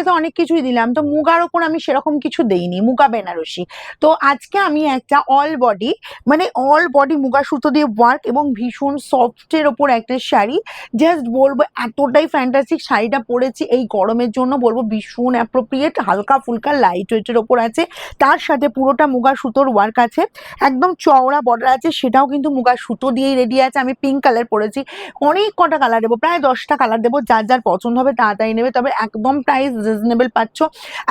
তো অনেক কিছুই দিলাম, তো মুগার ওপর আমি সেরকম কিছু দেইনি, মুগা বেনারসি। তো আজকে আমি একটা অল বডি, মানে অল বডি মুগা সুতো দিয়ে ওয়ার্ক এবং ভীষণ সফটের ওপর একটা শাড়ি, জাস্ট বলবো এতটাই ফ্যান্টাস্টিক শাড়িটা পরেছি এই গরমের জন্য, বলবো ভীষণ অ্যাপ্রোপ্রিয়েট, হালকা ফুলকা লাইট ওয়েটের ওপর আছে, তার সাথে পুরোটা মুগা সুতোর ওয়ার্ক আছে, একদম চওড়া বর্ডার আছে, সেটাও কিন্তু মুগা সুতো দিয়েই রেডি আছে। আমি পিঙ্ক কালার পরেছি, অনেক কটা কালার দেবো, প্রায় 10টা কালার দেবো, যার যার পছন্দ হবে তাড়াতাড়ি নেবে। তবে একদম প্রাইস রিজনেবল পাচ্ছ,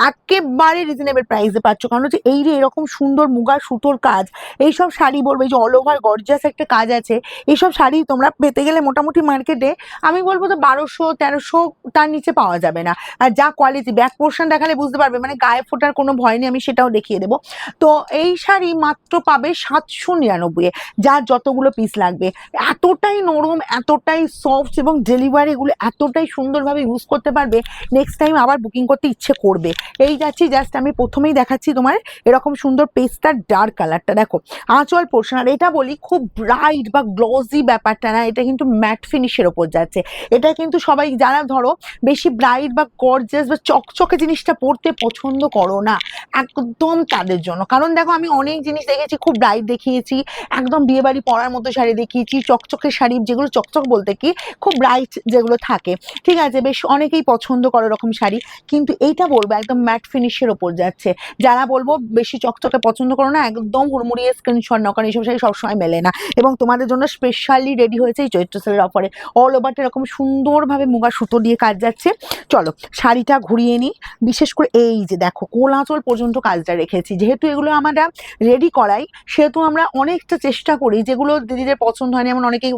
একেবারে রিজনেবল প্রাইসে পাচ্ছ, কারণ হচ্ছে এই যে এরকম সুন্দর মুগা সুতোর কাজ, এইসব শাড়ি বলবো এই যে অল ওভার গর্জিয়াস একটা কাজ আছে, এইসব শাড়ি তোমরা পেতে গেলে মোটামুটি মার্কেটে আমি বলবো তো 1200-1300 তার নিচে পাওয়া যাবে না। আর যা কোয়ালিটি, ব্যাক পোর্শন দেখালে বুঝতে পারবে, মানে গায়ে ফোটার কোনো ভয় নেই, আমি সেটাও দেখিয়ে দেবো। তো এই শাড়ি মাত্র পাবে 799, যার যতগুলো পিস লাগবে। এতটাই নরম, এতটাই সফট এবং ডেলিভারিগুলো এতটাই সুন্দরভাবে ইউজ করতে পারবে, নেক্সট টাইম আবার বুকিং করতে ইচ্ছে করবে। এই যাচ্ছি, জাস্ট আমি প্রথমেই দেখাচ্ছি তোমার এরকম সুন্দর পেস্টার ডার্ক কালারটা, দেখো আঁচল পোর্শন। আর এটা বলি খুব ব্রাইট বা গ্লসি ব্যাপারটা না, এটা কিন্তু ম্যাট ফিনিশের ওপর যাচ্ছে। এটা কিন্তু সবাই যারা ধরো বেশি ব্রাইট বা গর্জিয়াস বা চকচকে জিনিসটা পরতে পছন্দ করো না, একদম তাদের জন্য। কারণ দেখো আমি অনেক জিনিস দেখেছি খুব ব্রাইট দেখিয়েছি, একদম বিয়ে বাড়ি পরার মতো শাড়ি দেখিয়েছি, চকচকে শাড়ি, যেগুলো চকচক বলতে কি খুব ব্রাইট যেগুলো থাকে, ঠিক আছে, বেশ অনেকেই পছন্দ করে এরকম শাড়ি। কিন্তু এইটা বলবো একদম ম্যাট ফিনিশের ওপর যাচ্ছে। যারা বলবো বেশি চকচকে পছন্দ করো না, একদম হুড়মুড়িয়ে স্ক্রিনশট নাও, কারণ এইসব শাড়ি সবসময় মেলে না। এবং তোমাদের জন্য স্পেশালি রেডি হয়েছে এই চৈত্র সেলের অফারে, অল ওভারটা এরকম সুন্দরভাবে মুগা সুতো দিয়ে কাজ যাচ্ছে। চলো শাড়িটা ঘুরিয়ে নিই। বিশেষ করে এই যে দেখো কোল আঁচল পর্যন্ত কাজটা রেখেছি, যেহেতু এগুলো আমরা রেডি করাই সেহেতু আমরা অনেকটা চেষ্টা করি, যেগুলো দিদিদের পছন্দ হয়নি, এমন অনেকেই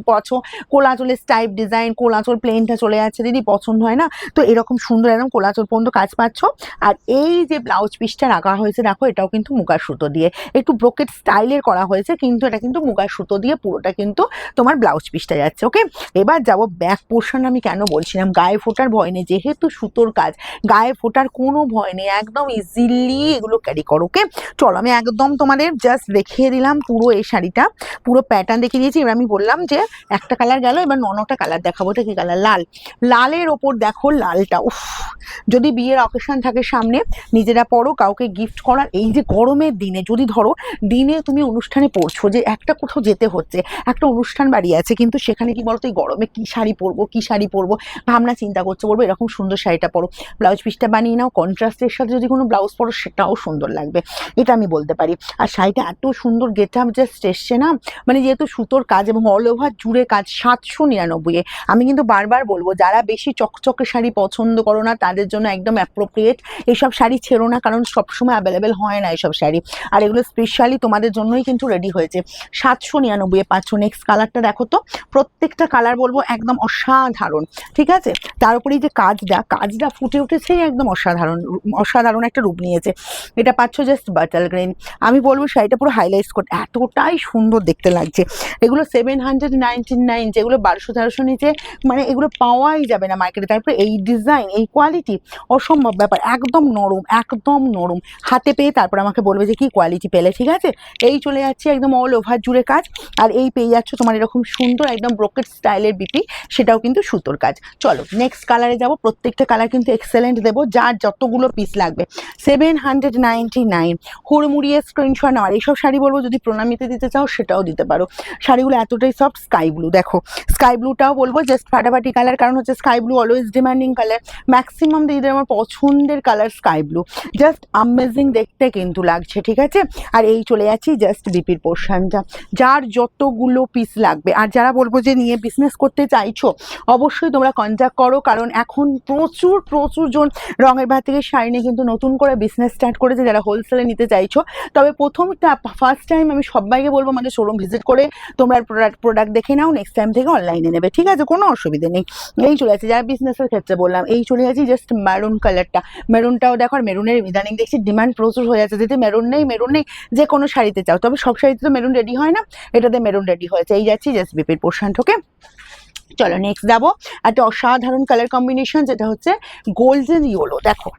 কোল আঁচলের স্টাইপ ডিজাইন, কোল আঁচল প্লেনটা চলে যাচ্ছে দিদি পছন্দ হয় না, তো এরকম সুন্দর একদম কোল আঁচল পর্যন্ত কাজ পাচ্ছ। আর এই যে ব্লাউজ পিসটা রাখা হয়েছে দেখো, এটাও কিন্তু মুগা সুতো দিয়ে একটু ব্রোকেট স্টাইলের করা হয়েছে, কিন্তু এটা কিন্তু মুগা সুতো দিয়ে পুরোটা কিন্তু তোমার ব্লাউজ পিসটা যাচ্ছে। ওকে, এবার যাবো ব্যাক পোর্শন। আমি কেন বলছিলাম গায়ে ফোটার ভয় নেই, যেহেতু সুতোর কাজ গায়ে ফোটার কোনো ভয় নেই, একদম ইজিলি এগুলো ক্যারি করো। ওকে চলো, আমি একদম তোমাদের জাস্ট দেখিয়ে দিলাম পুরো এই শাড়িটা, পুরো প্যাটার্ন দেখিয়ে দিয়েছি। এবার আমি বললাম যে একটা কালার গেল, এবার নটা কালার দেখাবো। এটা কি কালার? লাল। লালের ওপর দেখো লালটা, উফ, যদি বিয়ের অকেশন থাকে সামনে, নিজেরা পরো, কাউকে গিফট করার, এই যে গরমের দিনে যদি ধরো দিনে তুমি অনুষ্ঠানে পড়ছো, যে একটা কোথাও যেতে হচ্ছে, একটা অনুষ্ঠান বাড়ি আছে, কিন্তু সেখানে কি বলতো এই গরমে কি শাড়ি পরবো, কি শাড়ি পরবো ভাবনা চিন্তা করছো, বলবো এরকম সুন্দর শাড়িটা পরো, ব্লাউজ পিসটা বানিয়ে নাও, কন্ট্রাস্টের সাথে যদি কোনো ব্লাউজ পরো সেটাও সুন্দর লাগবে, এটা আমি বলতে পারি। আর শাড়িটা এত সুন্দর গেট আপ জাস্ট এসছে না, মানে যেহেতু সুতোর কাজ এবং অল ওভার জুড়ে কাজ, 799। আমি কিন্তু বারবার বলবো যারা বেশি চকচকে শাড়ি পছন্দ করো না তাদের জন্য একদম অ্যাপ্রোপ্রিয়েট, এইসব শাড়ি ছেড়ো না, কারণ সবসময় অ্যাভেলেবেল হয় না এইসব শাড়ি, আর এগুলো স্পেশালি তোমাদের জন্যই কিন্তু রেডি হয়েছে। 799 পাচ্ছ। নেক্সট কালারটা দেখো তো, প্রত্যেকটা কালার বলবো একদম অসাধারণ, ঠিক আছে, তার উপরে যে কাজটা ফুটে উঠেছে একদম অসাধারণ, অসাধারণ একটা রূপ নিয়েছে। এটা পাচ্ছ জাস্ট বাটার গ্রিন। আমি বলবো শাড়িটা পুরো হাইলাইটস করে এতটাই সুন্দর দেখতে লাগছে। এগুলো 799, যেগুলো 1200-1300 নিচে মানে এগুলো পাওয়াই যাবে না মার্কেটে। তারপরে এই ডিজাইন, এই কোয়ালিটি, অসম্ভব ব্যাপার, একদম নরম, একদম নরম। হাতে পেয়ে তারপর আমাকে বলবে যে কি কোয়ালিটি পেলে, ঠিক আছে। এই চলে যাচ্ছে একদম অল ওভার জুড়ে কাজ, আর এই পেয়ে যাচ্ছ তোমার এরকম সুন্দর একদম ব্রোকেট স্টাইলের বিপি, সেটাও কিন্তু সুতোর কাজ। চলো নেক্সট কালারে যাবো। প্রত্যেকটা কালার কিন্তু এক্সেলেন্ট দেবো, যার যতগুলো পিস লাগবে। 799, হুড়মুড়িয়ে স্ক্রিনশট নেওয়ার। এইসব শাড়ি বলবো যদি প্রণামীতে দিতে চাও সেটাও দিতে পারো, শাড়িগুলো এতটাই সফট। স্কাই ব্লু দেখো, স্কাই ব্লুটাও বলবো জাস্ট ফাটাফাটি কালার, কারণ হচ্ছে sky blue always demanding colour, maximum দিদিদের আমার পছন্দের colour sky blue, just amazing দেখতে কিন্তু লাগছে, ঠিক আছে। আর এই চলে যাচ্ছি জাস্ট বিপির পোর্শনটা, যার যতগুলো পিস লাগবে। আর যারা বলবো যে নিয়ে বিজনেস করতে চাইছো অবশ্যই তোমরা কন্ট্যাক্ট করো, কারণ এখন প্রচুর প্রচুর জন রঙের ভাত থেকে শাড়ি নিয়ে কিন্তু নতুন করে বিজনেস স্টার্ট করেছে, যারা হোলসেলে নিতে চাইছো। তবে ফার্স্ট টাইম আমি সবাইকে বলবো আমাদের শোরুম ভিজিট করে তোমরা প্রোডাক্ট দেখে নাও, নেক্সট টাইম থেকে অনলাইনে নেবে, ঠিক আছে, কোনো অসুবিধা নেই। এই চলে যাচ্ছে যারা বিজনেসের ক্ষেত্রে বললাম। এই চলে যাচ্ছি জাস্ট মেরুন কালারটা, মেরুনটাও দেখো, আর মেরুনের ইদানিং দেখছি ডিমান্ড প্রচুর হয়ে যাচ্ছে, যদি মেরুন নেই যে কোনো শাড়িতে চাও, তবে সব শাড়িতে তো মেরুন রেডি হয় না, এটাতে মেরুন রেডি হয়েছে। এই যাচ্ছি জাস্ট বিপির পোর্শন। ওকে চলো নেক্সট যাবো একটা অসাধারণ কালার কম্বিনেশন, যেটা হচ্ছে গোল্ডেন ইয়েলো। দেখো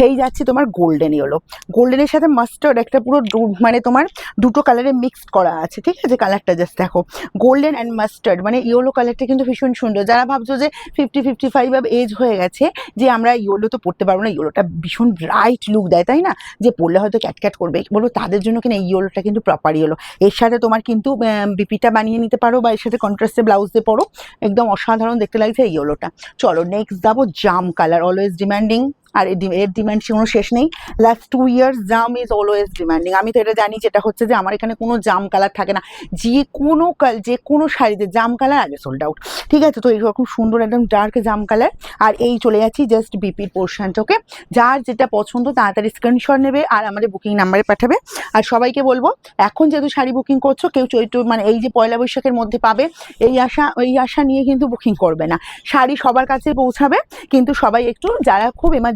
এই যাচ্ছি তোমার গোল্ডেন ইয়েলো, গোল্ডেনের সাথে মাস্টার্ড একটা পুরো মানে তোমার দুটো কালারে মিক্সড করা আছে, ঠিক আছে? কালারটা জাস্ট দেখো, গোল্ডেন অ্যান্ড মাস্টার্ড, মানে ইয়েলো কালারটা কিন্তু ভীষণ সুন্দর। যারা ভাবছো যে 50-55 অব এজ হয়ে গেছে যে আমরা ইয়েলো তো পড়তে পারবো না, ইয়েলোটা ভীষণ ব্রাইট লুক দেয় তাই না, যে পড়লে হয়তো ক্যাটক্যাট করবে, বলবো তাদের জন্য কিনা এই ইয়েলোটা কিন্তু প্রপার ইয়েলো। এর সাথে তোমার কিন্তু বিপিটা বানিয়ে নিতে পারো বা এর সাথে কন্ট্রাস্টে ব্লাউজ দিয়ে পরো, একদম অসাধারণ দেখতে লাগছে এই ইয়েলোটা। চলো নেক্সট যাবো জাম কালার, অলওয়েজ ডিমান্ডিং, আর এর ডিমান্ড কোনো শেষ নেই। Last 2 years jam is always demanding. আমি তো এটা জানি, যেটা হচ্ছে যে আমার এখানে কোনো জাম কালার থাকে না, যে কোনো শাড়িতে জাম কালার আগে সোল্ড আউট, ঠিক আছে? তো এইরকম সুন্দর একদম ডার্ক জাম কালার। আর এই চলে যাচ্ছি জাস্ট বিপির পোর্শনটা, ওকে? যার যেটা পছন্দ তাড়াতাড়ি স্ক্রিনশট নেবে আর আমাদের বুকিং নাম্বারে পাঠাবে। আর সবাইকে বলবো, এখন যেহেতু শাড়ি বুকিং করছো, কেউ চৈত্র মানে এই যে পয়লা বৈশাখের মধ্যে পাবে এই আশা নিয়ে কিন্তু বুকিং করবে না। শাড়ি সবার কাছে পৌঁছাবে, কিন্তু সবাই একটু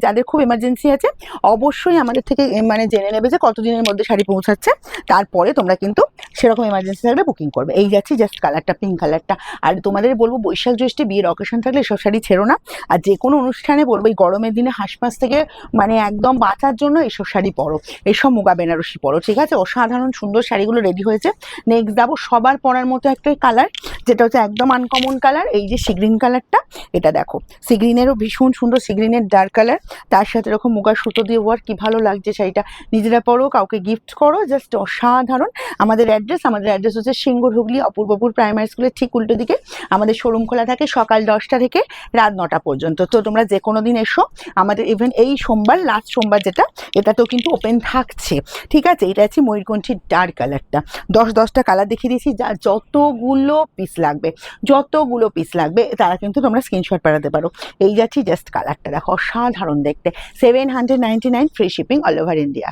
যাদের খুব এমার্জেন্সি আছে অবশ্যই আমাদের থেকে মানে জেনে নেবে যে কতদিনের মধ্যে শাড়ি পৌঁছাচ্ছে, তারপরে তোমরা কিন্তু সেরকম এমার্জেন্সি থাকলে বুকিং করবে। এই যাচ্ছি জাস্ট কালারটা, পিঙ্ক কালারটা। আর তোমাদের বলবো, বৈশাখ জ্যৈষ্ঠী বিয়ের অকেশন থাকলে এসব শাড়ি ছেড়ো না। আর যে কোনো অনুষ্ঠানে বলবো, এই গরমের দিনে হাঁসফাঁস থেকে মানে একদম বাঁচার জন্য এসব শাড়ি পরো, এসব মুগা বেনারসি পরো, ঠিক আছে? অসাধারণ সুন্দর শাড়িগুলো রেডি হয়েছে। নেক্সট যাবো সবার পরার মতো একটা কালার, যেটা হচ্ছে একদম আনকমন কালার, এই যে সি গ্রিন কালারটা। এটা দেখো, সি গ্রিনেরও ভীষণ সুন্দর, সি গ্রিনের ডার্ক কালার, তার সাথে এরকম মুগার সুতো দিয়ে ওয়ার, কি ভালো লাগছে শাড়িটা। নিজেরা পরো, কাউকে গিফট করো, জাস্ট অসাধারণ। আমাদের অ্যাড্রেস হচ্ছে সিঙ্গুর হুগলি অপূর্বপুর প্রাইমারি স্কুলের ঠিক উল্টো দিকে। আমাদের শোরুম খোলা থাকে সকাল 10টা থেকে রাত 9টা পর্যন্ত। তো তোমরা যে কোনো দিন এসো, আমাদের ইভেন এই সোমবার, লাস্ট সোমবার যেটা, এটাতেও কিন্তু ওপেন থাকছে, ঠিক আছে? এটা আছে ময়ূরকণ্ঠীর ডার্ক কালারটা। 10টা কালার দেখিয়ে দিয়েছি, যা যতগুলো পিস লাগবে তারা কিন্তু তোমরা স্ক্রিনশট পাঠাতে পারো। এই যাচ্ছি জাস্ট কালারটা দেখো, অসাধারণ দেখতে। 799 free shipping all over India.